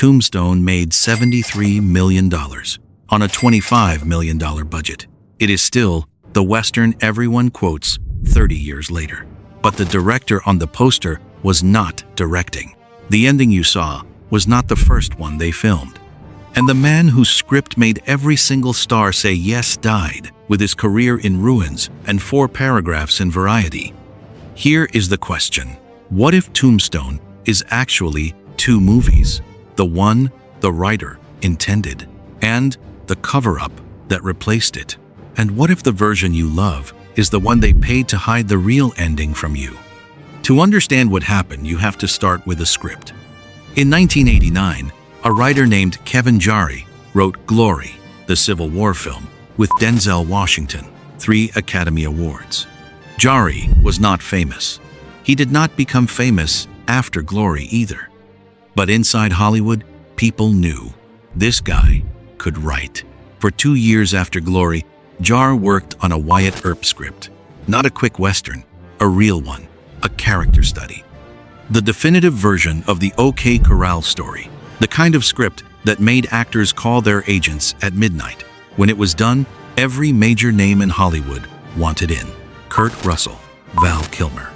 Tombstone made $73 million on a $25 million budget. It is still the Western everyone quotes 30 years later. But the director on the poster was not directing. The ending you saw was not the first one they filmed. And the man whose script made every single star say yes died, with his career in ruins and 4 paragraphs in Variety. Here is the question. What if Tombstone is actually 2 movies? The one the writer intended, and the cover-up that replaced it? And what if the version you love is the one they paid to hide the real ending from you? To understand what happened, you have to start with a script. In 1989, a writer named Kevin Jarre wrote Glory, the Civil War film, with Denzel Washington, 3 Academy Awards. Jarre was not famous. He did not become famous after Glory either. But inside Hollywood, people knew this guy could write. For 2 years after Glory, Jarre worked on a Wyatt Earp script. Not a quick western, a real one, a character study. The definitive version of the OK Corral story. The kind of script that made actors call their agents at midnight. When it was done, every major name in Hollywood wanted in. Kurt Russell, Val Kilmer,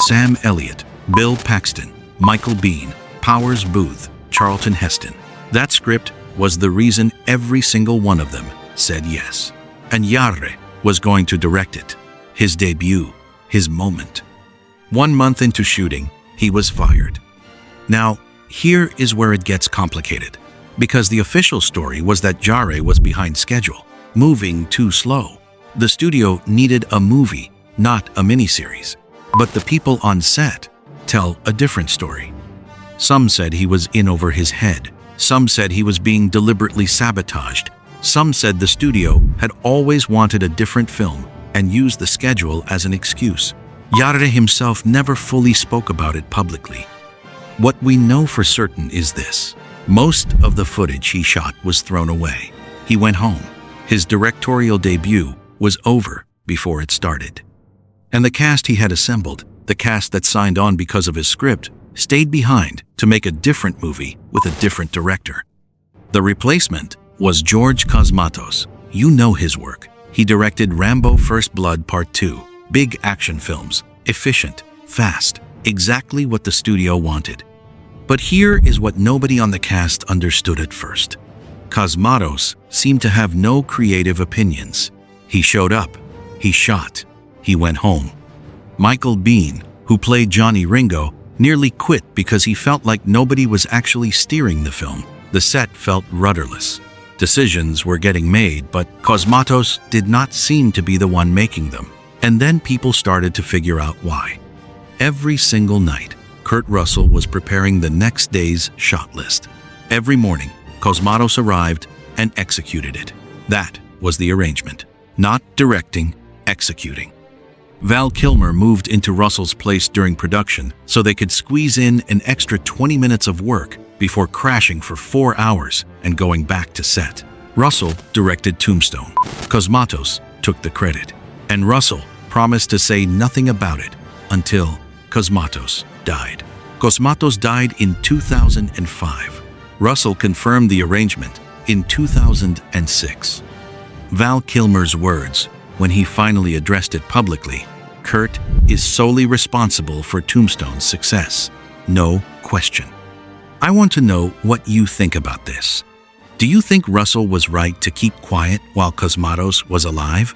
Sam Elliott, Bill Paxton, Michael Biehn, Powers Booth, Charlton Heston. That script was the reason every single one of them said yes. And Jarre was going to direct it. His debut, his moment. 1 month into shooting, he was fired. Now, here is where it gets complicated, because the official story was that Jarre was behind schedule, moving too slow. The studio needed a movie, not a miniseries. But the people on set tell a different story. Some said he was in over his head. Some said he was being deliberately sabotaged. Some said the studio had always wanted a different film and used the schedule as an excuse. Jarre himself never fully spoke about it publicly. What we know for certain is this. Most of the footage he shot was thrown away. He went home. His directorial debut was over before it started. And the cast he had assembled, the cast that signed on because of his script, stayed behind to make a different movie with a different director. The replacement was George Cosmatos. You know his work. He directed Rambo: First Blood Part 2. Big action films, efficient, fast, exactly what the studio wanted. But here is what nobody on the cast understood at first. Cosmatos seemed to have no creative opinions. He showed up, he shot, he went home. Michael Biehn, who played Johnny Ringo, nearly quit because he felt like nobody was actually steering the film. The set felt rudderless. Decisions were getting made, but Cosmatos did not seem to be the one making them. And then people started to figure out why. Every single night, Kurt Russell was preparing the next day's shot list. Every morning, Cosmatos arrived and executed it. That was the arrangement. Not directing, executing. Val Kilmer moved into Russell's place during production so they could squeeze in an extra 20 minutes of work before crashing for 4 hours and going back to set. Russell directed Tombstone. Cosmatos took the credit. And Russell promised to say nothing about it until Cosmatos died. Cosmatos died in 2005. Russell confirmed the arrangement in 2006. Val Kilmer's words, when he finally addressed it publicly, Kurt is solely responsible for Tombstone's success. No question. I want to know what you think about this. Do you think Russell was right to keep quiet while Cosmatos was alive?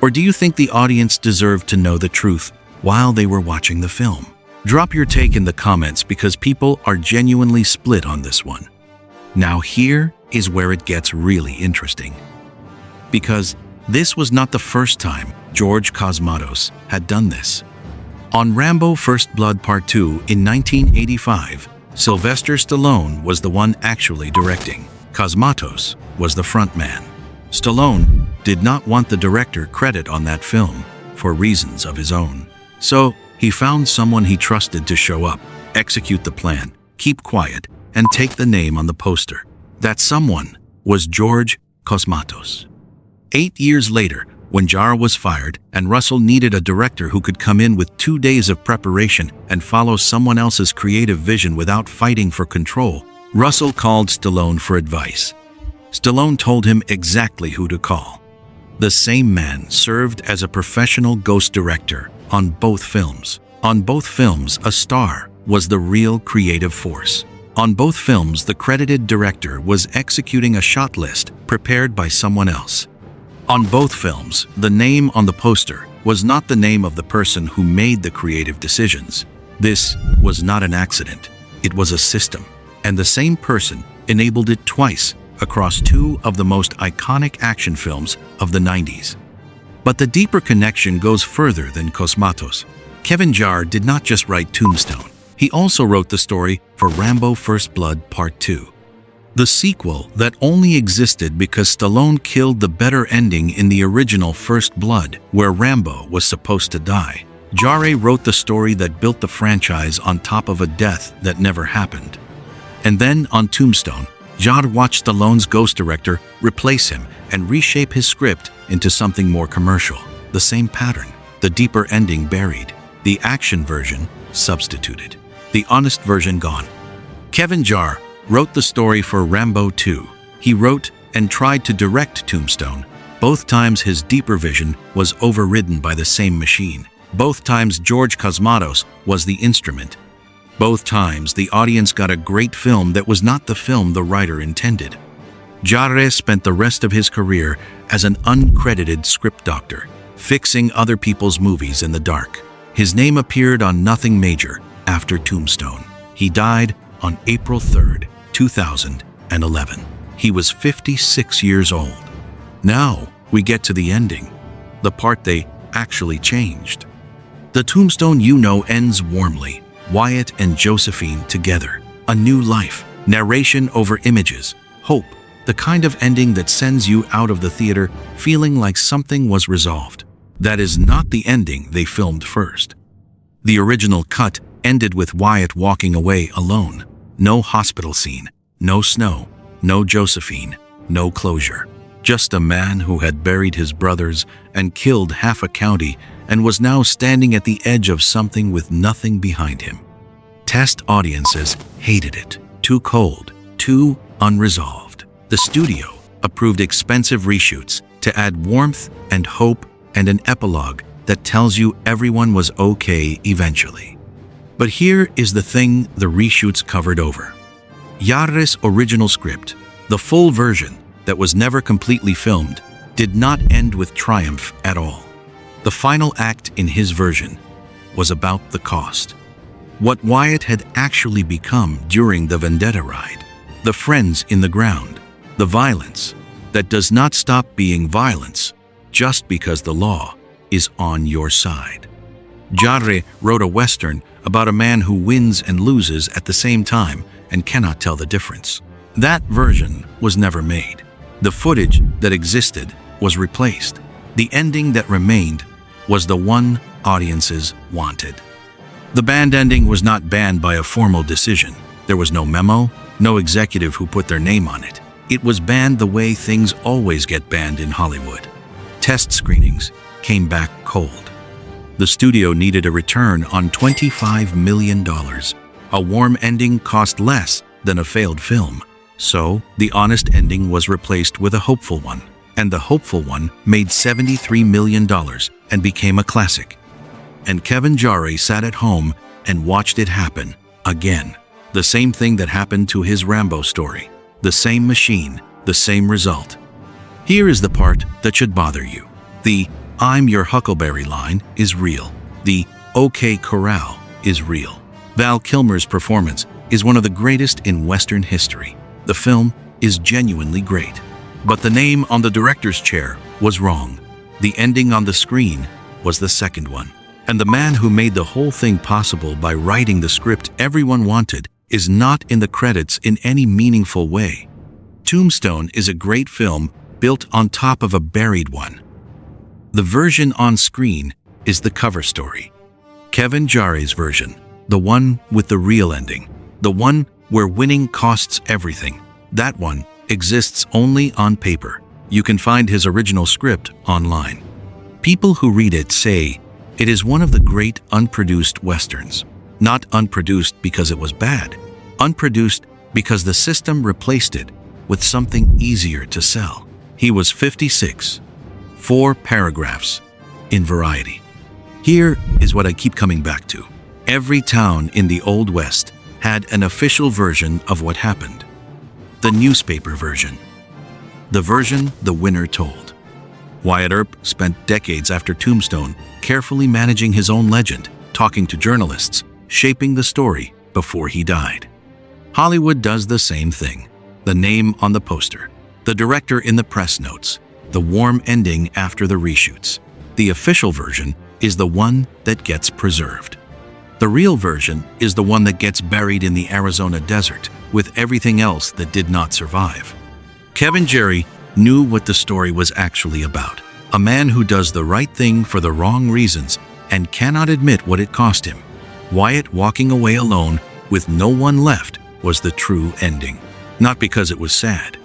Or do you think the audience deserved to know the truth while they were watching the film? Drop your take in the comments because people are genuinely split on this one. Now here is where it gets really interesting. Because this was not the first time George Cosmatos had done this. On Rambo: First Blood Part 2 in 1985, Sylvester Stallone was the one actually directing. Cosmatos was the frontman. Stallone did not want the director credit on that film for reasons of his own. So he found someone he trusted to show up, execute the plan, keep quiet, and take the name on the poster. That someone was George Cosmatos. 8 years later, when Jarre was fired and Russell needed a director who could come in with 2 days of preparation and follow someone else's creative vision without fighting for control, Russell called Stallone for advice. Stallone told him exactly who to call. The same man served as a professional ghost director on both films. On both films, a star was the real creative force. On both films, the credited director was executing a shot list prepared by someone else. On both films, the name on the poster was not the name of the person who made the creative decisions. This was not an accident. It was a system, and the same person enabled it twice across two of the most iconic action films of the 90s. But the deeper connection goes further than Cosmatos. Kevin Jarre did not just write Tombstone. He also wrote the story for Rambo: First Blood Part 2. The sequel that only existed because Stallone killed the better ending in the original First Blood, where Rambo was supposed to die. Jarre wrote the story that built the franchise on top of a death that never happened. And then on Tombstone, Jarre watched Stallone's ghost director replace him and reshape his script into something more commercial. The same pattern, the deeper ending buried, the action version substituted, the honest version gone. Kevin Jarre wrote the story for Rambo 2. He wrote and tried to direct Tombstone. Both times his deeper vision was overridden by the same machine. Both times George Cosmatos was the instrument. Both times the audience got a great film that was not the film the writer intended. Jarre spent the rest of his career as an uncredited script doctor, fixing other people's movies in the dark. His name appeared on nothing major after Tombstone. He died on April 3rd, 2011. He was 56 years old. Now we get to the ending, the part they actually changed. The Tombstone you know ends warmly. Wyatt and Josephine together. A new life. Narration over images. Hope. The kind of ending that sends you out of the theater feeling like something was resolved. That is not the ending they filmed first. The original cut ended with Wyatt walking away alone. No hospital scene. No snow. No Josephine. No closure. Just a man who had buried his brothers and killed half a county and was now standing at the edge of something with nothing behind him. Test audiences hated it. Too cold. Too unresolved. The studio approved expensive reshoots to add warmth and hope and an epilogue that tells you everyone was okay eventually. But here is the thing the reshoots covered over. Jarre's original script, the full version that was never completely filmed, did not end with triumph at all. The final act in his version was about the cost. What Wyatt had actually become during the Vendetta ride. The friends in the ground. The violence that does not stop being violence just because the law is on your side. Jarre wrote a Western about a man who wins and loses at the same time and cannot tell the difference. That version was never made. The footage that existed was replaced. The ending that remained was the one audiences wanted. The band ending was not banned by a formal decision. There was no memo, no executive who put their name on it. It was banned the way things always get banned in Hollywood. Test screenings came back cold. The studio needed a return on $25 million. A warm ending cost less than a failed film. So, the honest ending was replaced with a hopeful one. And the hopeful one made $73 million and became a classic. And Kevin Jarre sat at home and watched it happen again. The same thing that happened to his Rambo story. The same machine, the same result. Here is the part that should bother you. The "I'm your Huckleberry" line is real. The "OK Corral" is real. Val Kilmer's performance is one of the greatest in Western history. The film is genuinely great. But the name on the director's chair was wrong. The ending on the screen was the second one. And the man who made the whole thing possible by writing the script everyone wanted is not in the credits in any meaningful way. Tombstone is a great film built on top of a buried one. The version on screen is the cover story. Kevin Jarre's version, the one with the real ending, the one where winning costs everything, that one exists only on paper. You can find his original script online. People who read it say it is one of the great unproduced westerns. Not unproduced because it was bad. Unproduced because the system replaced it with something easier to sell. He was 56. 4 paragraphs in Variety. Here is what I keep coming back to. Every town in the Old West had an official version of what happened. The newspaper version. The version the winner told. Wyatt Earp spent decades after Tombstone carefully managing his own legend, talking to journalists, shaping the story before he died. Hollywood does the same thing. The name on the poster, the director in the press notes, the warm ending after the reshoots. The official version is the one that gets preserved. The real version is the one that gets buried in the Arizona desert with everything else that did not survive. Kevin Jerry knew what the story was actually about. A man who does the right thing for the wrong reasons and cannot admit what it cost him. Wyatt walking away alone with no one left was the true ending. Not because it was sad,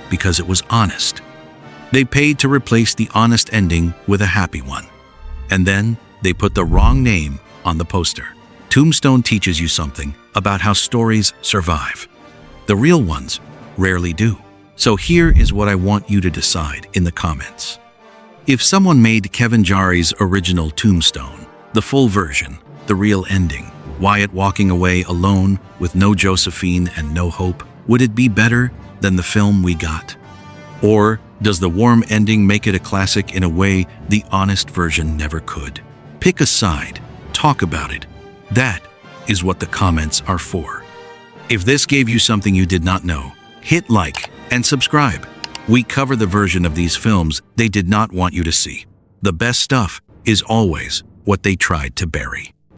because it was honest. They paid to replace the honest ending with a happy one. And then they put the wrong name on the poster. Tombstone teaches you something about how stories survive. The real ones rarely do. So here is what I want you to decide in the comments. If someone made Kevin Jarre's original Tombstone, the full version, the real ending, Wyatt walking away alone with no Josephine and no hope, would it be better than the film we got? Or does the warm ending make it a classic in a way the honest version never could? Pick a side, talk about it. That is what the comments are for. If this gave you something you did not know, hit like and subscribe. We cover the version of these films they did not want you to see. The best stuff is always what they tried to bury.